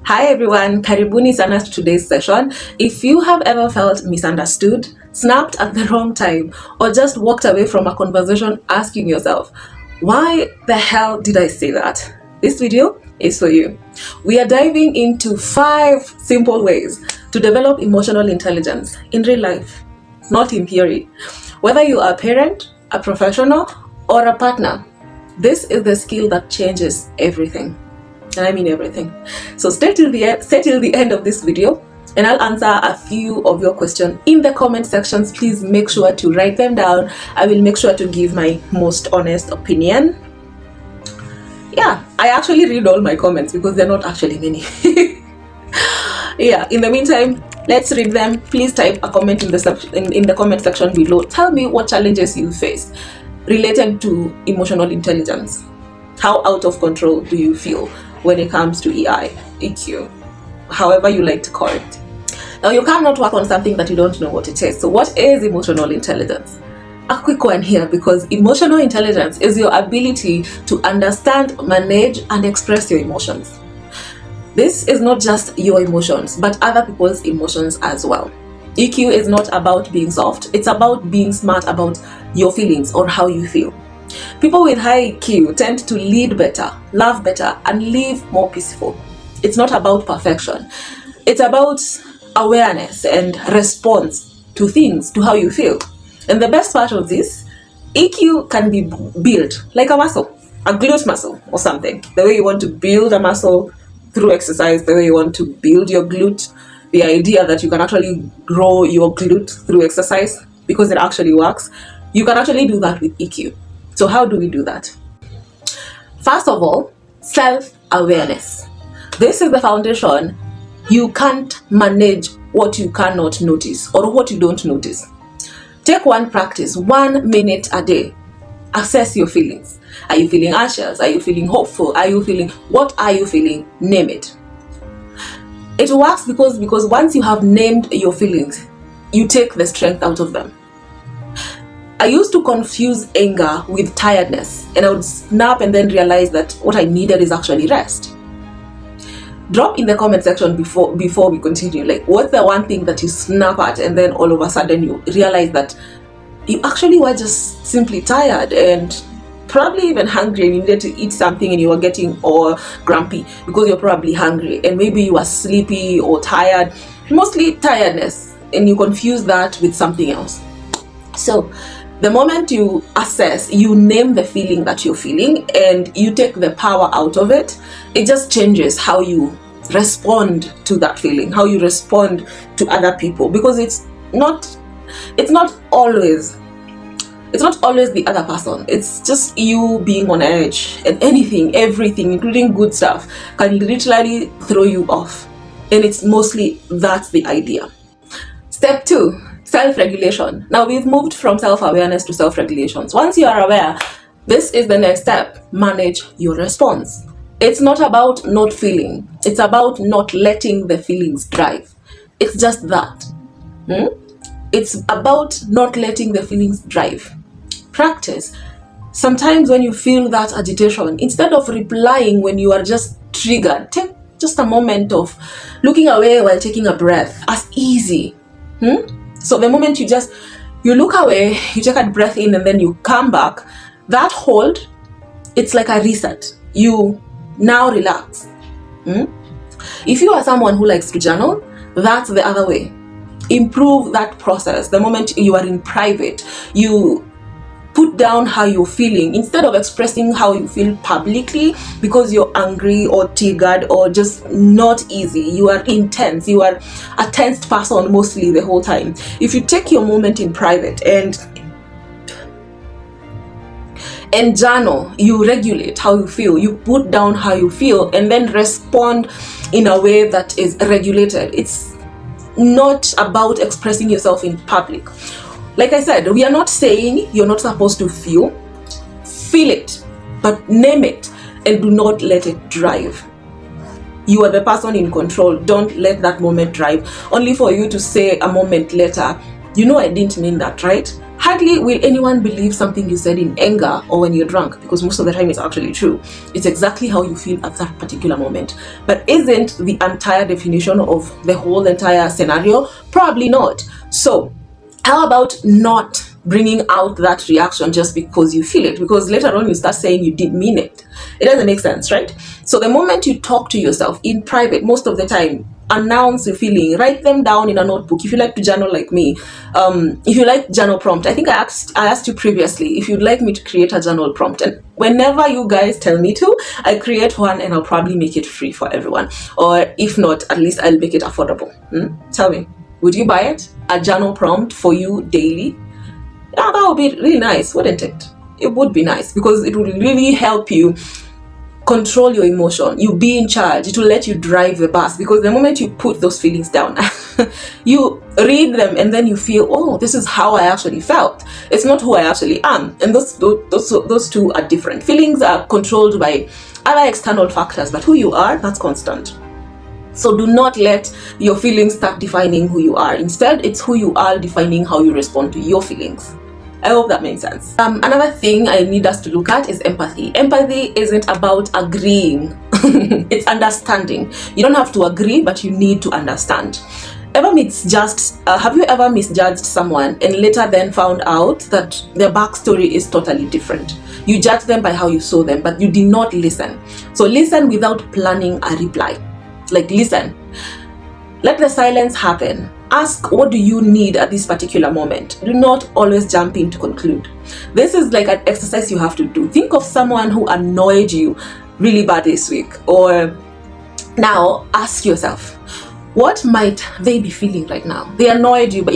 Hi everyone, karibuni sana to today's session. If you have ever felt misunderstood, snapped at the wrong time, or just walked away from a conversation asking yourself, why the hell did I say that? This video is for you. We are diving into 5 simple ways to develop emotional intelligence in real life, not in theory. Whether you are a parent, a professional, or a partner, this is the skill that changes everything. And I mean everything. So stay till the end of this video and I'll answer a few of your questions in the comment sections. Please make sure to write them down. I will make sure to give my most honest opinion. Yeah, I actually read all my comments because they're not actually many. Yeah, in the meantime, let's read them. Please type a comment in the comment section below. Tell me what challenges you face related to emotional intelligence. How out of control do you feel when it comes to EIQ, however you like to call it. Now, you cannot work on something that you don't know what it is. So what is emotional intelligence? A quick one here, because emotional intelligence is your ability to understand, manage, and express your emotions. This is not just your emotions, but other people's emotions as well. EQ is not about being soft, it's about being smart about your feelings or how you feel. People with high EQ tend to lead better, love better, and live more peaceful. It's not about perfection. It's about awareness and response to things, to how you feel. And the best part of this, EQ can be built like a muscle, a glute muscle or something. The way you want to build a muscle through exercise, the way you want to build your glute, the idea that you can actually grow your glute through exercise because it actually works. You can actually do that with EQ. So how do we do that? First of all, self-awareness. This is the foundation. You can't manage what you cannot notice or what you don't notice. Take one practice, 1 minute a day. Assess your feelings. Are you feeling anxious? Are you feeling hopeful? What are you feeling? Name it. It works because once you have named your feelings, you take the strength out of them. I used to confuse anger with tiredness, and I would snap and then realize that what I needed is actually rest. Drop in the comment section before we continue, like, what's the one thing that you snap at and then all of a sudden you realize that you actually were just simply tired and probably even hungry and you needed to eat something and you were getting all grumpy because you're probably hungry, and maybe you were sleepy or tired, mostly tiredness, and you confuse that with something else. So the moment you assess, you name the feeling that you're feeling and you take the power out of it, it just changes how you respond to that feeling, how you respond to other people, because it's not always the other person. It's just you being on edge, and everything, including good stuff, can literally throw you off. And it's mostly that's the idea. Step 2. Self-regulation. Now we've moved from self-awareness to self-regulation. Once you are aware, this is the next step. Manage your response. It's not about not feeling. It's about not letting the feelings drive. It's just that. It's about not letting the feelings drive. Practice. Sometimes when you feel that agitation, instead of replying when you are just triggered, take just a moment of looking away while taking a breath. As easy. So the moment you look away, you take a breath in and then you come back, that hold, it's like a reset. You now relax. If you are someone who likes to journal, that's the other way. Improve that process. The moment you are in private, you put down how you're feeling instead of expressing how you feel publicly because you're angry or triggered or just not easy. You are intense. You are a tensed person mostly the whole time. If you take your moment in private and journal, you regulate how you feel, you put down how you feel, and then respond in a way that is regulated. It's not about expressing yourself in public. Like I said, we are not saying you're not supposed to feel it, but name it and do not let it drive. You are the person in control. Don't let that moment drive, only for you to say a moment later, I didn't mean that, right? Hardly will anyone believe something you said in anger or when you're drunk, because most of the time it's actually true. It's exactly how you feel at that particular moment. But isn't the entire definition of the whole entire scenario? Probably not. So how about not bringing out that reaction just because you feel it? Because later on you start saying you didn't mean it. It doesn't make sense, right? So the moment you talk to yourself in private, most of the time, announce your feeling, write them down in a notebook. If you like to journal like me, if you like journal prompt, I think I asked you previously if you'd like me to create a journal prompt, and whenever you guys tell me to, I create one, and I'll probably make it free for everyone, or if not, at least I'll make it affordable. Tell me, would you buy it? A journal prompt for you daily? Yeah, that would be really nice, wouldn't it? It would be nice, because it would really help you control your emotion. You be in charge. It will let you drive the bus, because the moment you put those feelings down, you read them and then you feel, oh, this is how I actually felt. It's not who I actually am. And those two are different. Feelings are controlled by other external factors, but who you are, that's constant. So do not let your feelings start defining who you are. Instead, it's who you are defining how you respond to your feelings. I hope that makes sense. Another thing I need us to look at is empathy. Empathy isn't about agreeing. It's understanding. You don't have to agree, but you need to understand. Have you ever misjudged someone and later then found out that their backstory is totally different? You judge them by how you saw them, but you did not listen. So listen without planning a reply. Like, listen. Let the silence happen. Ask, what do you need at this particular moment? Do not always jump in to conclude. This is like an exercise you have to do. Think of someone who annoyed you really bad this week, or now ask yourself, what might they be feeling right now? They annoyed you, but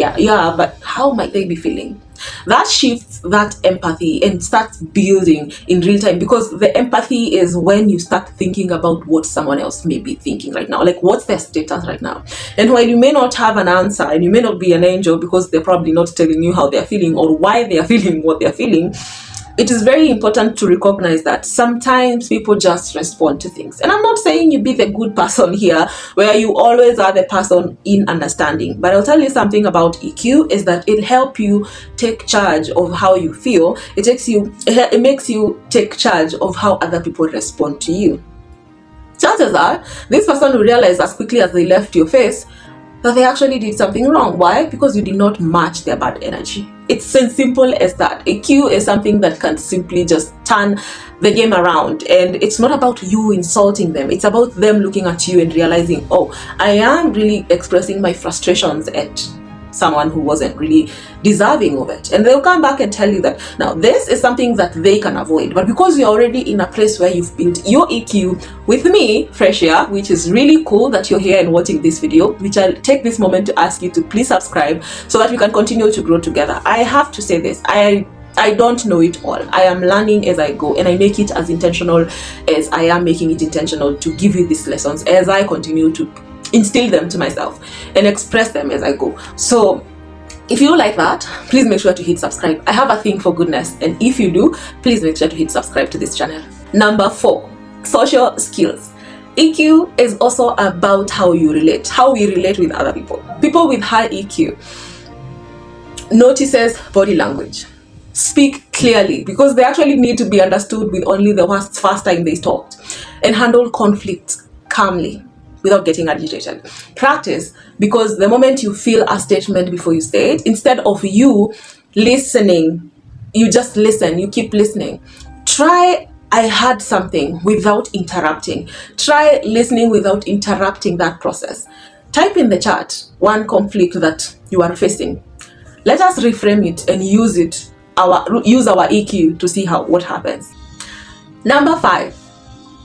but how might they be feeling? That shifts that empathy and starts building in real time, because the empathy is when you start thinking about what someone else may be thinking right now, like what's their status right now. And while you may not have an answer, and you may not be an angel, because they're probably not telling you how they're feeling or why they are feeling what they're feeling, it is very important to recognize that sometimes people just respond to things. And I'm not saying you be the good person here, where you always are the person in understanding. But I'll tell you something about EQ is that it'll help you take charge of how you feel. It makes you take charge of how other people respond to you. Chances are, this person will realize as quickly as they left your face that they actually did something wrong. Why? Because you did not match their bad energy. It's as simple as that. EQ is something that can simply just turn the game around, and it's not about you insulting them. It's about them looking at you and realizing, oh, I am really expressing my frustrations at someone who wasn't really deserving of it. And they'll come back and tell you that now this is something that they can avoid. But because you're already in a place where you've built your EQ with me, Freshia, which is really cool that you're here and watching this video, which I'll take this moment to ask you to please subscribe so that we can continue to grow together. I have to say this, I don't know it all. I am learning as I go, and I make it as intentional as I am making it intentional to give you these lessons as I continue to instill them to myself and express them as I go. So if you like that, please make sure to hit subscribe. I have a thing for goodness, and if you do, please make sure to hit subscribe to this channel. Number 4, social skills. EQ is also about how you relate, how we relate with other people. People with high EQ notices body language, speak clearly, because they actually need to be understood with only the first time they talked, and handle conflicts calmly without getting agitated. Practice, because the moment you feel a statement before you say it, instead of you listening, you just listen, you keep listening. Try, I heard something, without interrupting. Try listening without interrupting that process. Type in the chat one conflict that you are facing. Let us reframe it and use our EQ to see what happens. Number 5,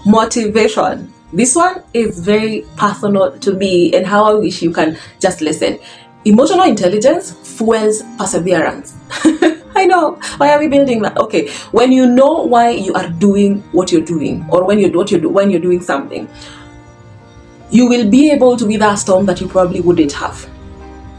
motivation. This one is very personal to me, and how I wish you can just listen. Emotional intelligence fuels perseverance. I know. Why are we building that? Okay, when you know why you are doing what you're doing, or when you're doing something, you will be able to weather a storm that you probably wouldn't have.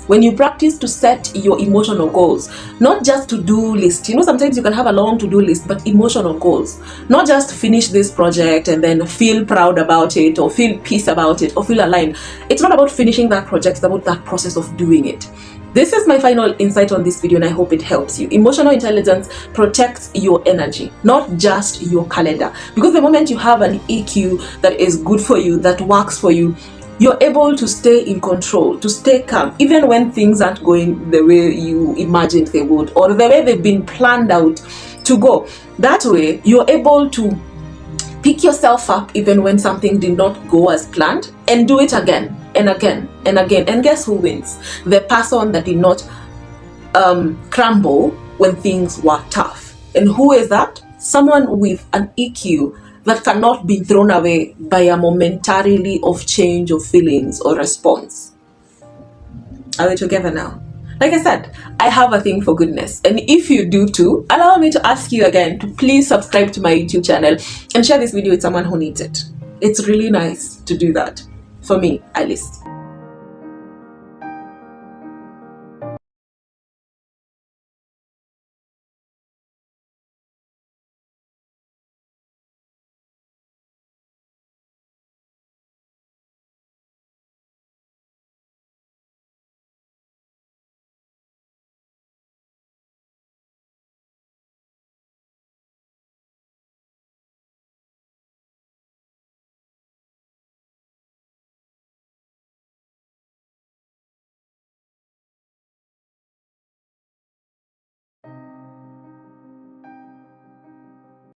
When you practice to set your emotional goals, not just to-do list. Sometimes you can have a long to-do list, but emotional goals. Not just finish this project and then feel proud about it, or feel peace about it, or feel aligned. It's not about finishing that project, it's about that process of doing it. This is my final insight on this video, and I hope it helps you. Emotional intelligence protects your energy, not just your calendar. Because the moment you have an EQ that is good for you, that works for you, you're able to stay in control, to stay calm, even when things aren't going the way you imagined they would, or the way they've been planned out to go. That way, you're able to pick yourself up even when something did not go as planned, and do it again and again and again. And guess who wins? The person that did not crumble when things were tough. And who is that? Someone with an EQ that cannot be thrown away by a momentarily of change of feelings or response. Are we together now? Like I said, I have a thing for goodness, and if you do too, allow me to ask you again to please subscribe to my YouTube channel and share this video with someone who needs it. It's really nice to do that, for me at least.